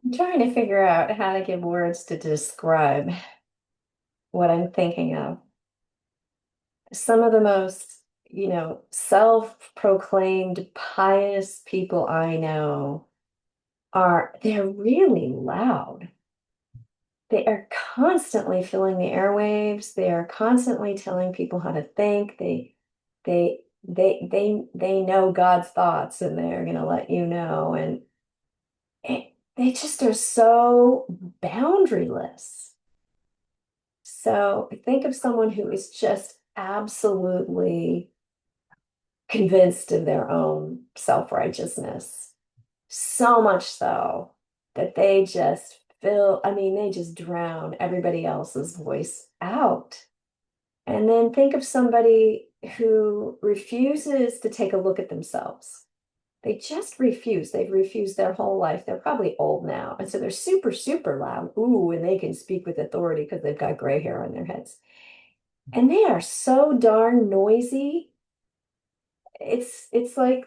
I'm trying to figure out how to give words to describe what I'm thinking of. Some of the most, self-proclaimed pious people I know they're really loud. They are constantly filling the airwaves. They are constantly telling people how to think. They know God's thoughts and they're going to let you know. And they just are so boundaryless. So think of someone who is just absolutely convinced of their own self-righteousness. So much so that they just they just drown everybody else's voice out. And then think of somebody who refuses to take a look at themselves. They just refuse. They've refused their whole life. They're probably old now. And so they're super, super loud. Ooh, and they can speak with authority because they've got gray hair on their heads. And they are so darn noisy. It's like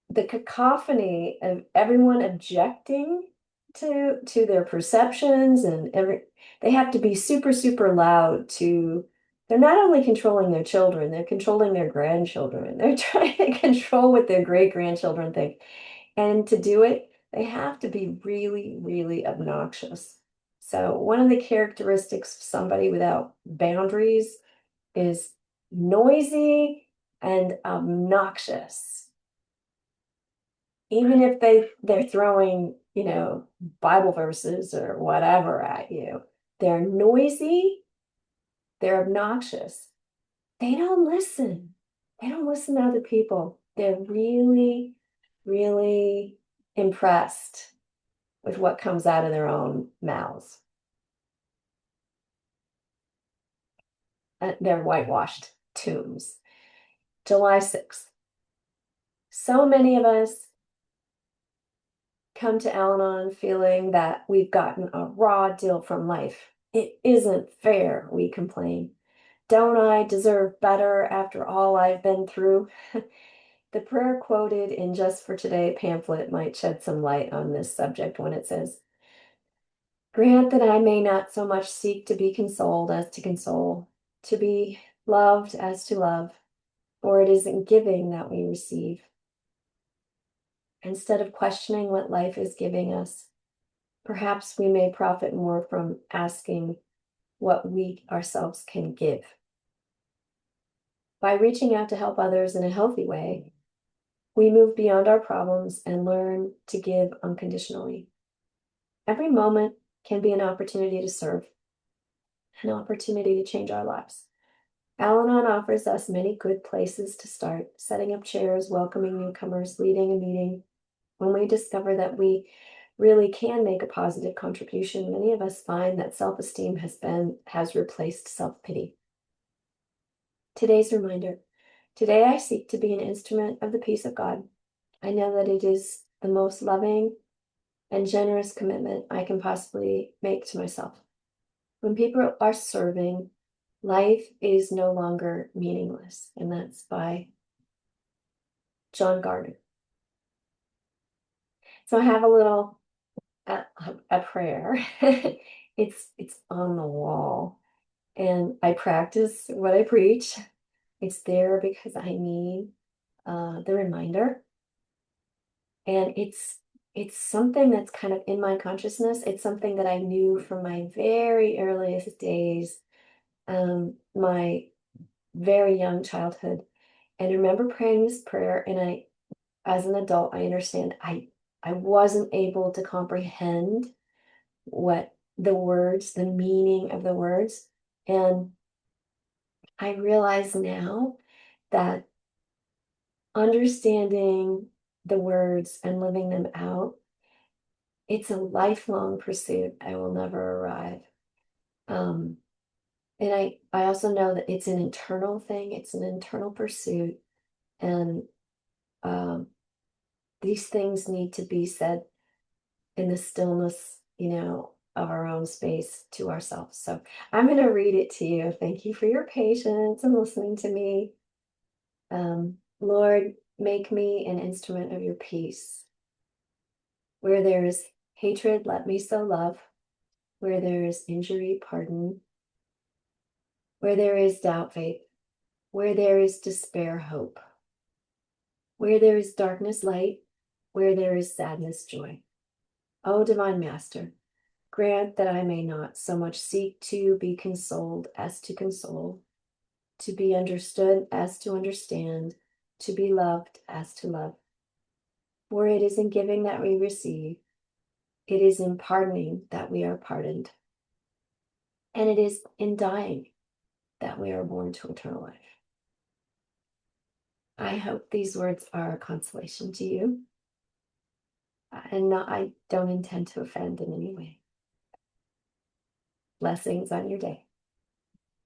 the cacophony of everyone objecting to their perceptions and they have to be super, super loud to they're not only controlling their children, they're controlling their grandchildren. They're trying to control what their great grandchildren think. And to do it, they have to be really, really obnoxious. So, one of the characteristics of somebody without boundaries is noisy and obnoxious. Even if they're throwing, Bible verses or whatever at you, they're noisy, they're obnoxious. They don't listen. They don't listen to other people. They're really, really impressed with what comes out of their own mouths. They're whitewashed tombs. July 6th. So many of us come to Al-Anon feeling that we've gotten a raw deal from life. It isn't fair, we complain. Don't I deserve better after all I've been through? The prayer quoted in Just for Today pamphlet might shed some light on this subject when it says, grant that I may not so much seek to be consoled as to console, to be loved as to love, for it is in giving that we receive. Instead of questioning what life is giving us, perhaps we may profit more from asking what we ourselves can give. By reaching out to help others in a healthy way, we move beyond our problems and learn to give unconditionally. Every moment can be an opportunity to serve, an opportunity to change our lives. Al-Anon offers us many good places to start, setting up chairs, welcoming newcomers, leading a meeting. When we discover that we really can make a positive contribution, many of us find that self-esteem has replaced self-pity. Today's reminder. Today I seek to be an instrument of the peace of God. I know that it is the most loving and generous commitment I can possibly make to myself. When people are serving, life is no longer meaningless. And that's by John Gardner. So I have a prayer. It's on the wall. And I practice what I preach. It's there because I need the reminder. And it's something that's kind of in my consciousness. It's something that I knew from my very earliest days, my very young childhood. And I remember praying this prayer, and as an adult, I understand I wasn't able to comprehend what the meaning of the words. And I realize now that understanding the words and living them out, it's a lifelong pursuit. I will never arrive. Um, and I also know that it's an internal thing, it's an internal pursuit. And um, these things need to be said in the stillness, of our own space to ourselves. So I'm going to read it to you. Thank you for your patience and listening to me. Lord, make me an instrument of your peace. Where there is Hatred, let me so love. Where there is injury, pardon. Where there is doubt, faith. Where there is despair, hope. Where there is darkness, light. Where there is sadness, joy. O Divine Master, grant that I may not so much seek to be consoled as to console, to be understood as to understand, to be loved as to love. For it is in giving that we receive, it is in pardoning that we are pardoned, and it is in dying that we are born to eternal life. I hope these words are a consolation to you, and I don't intend to offend in any way. Blessings on your day.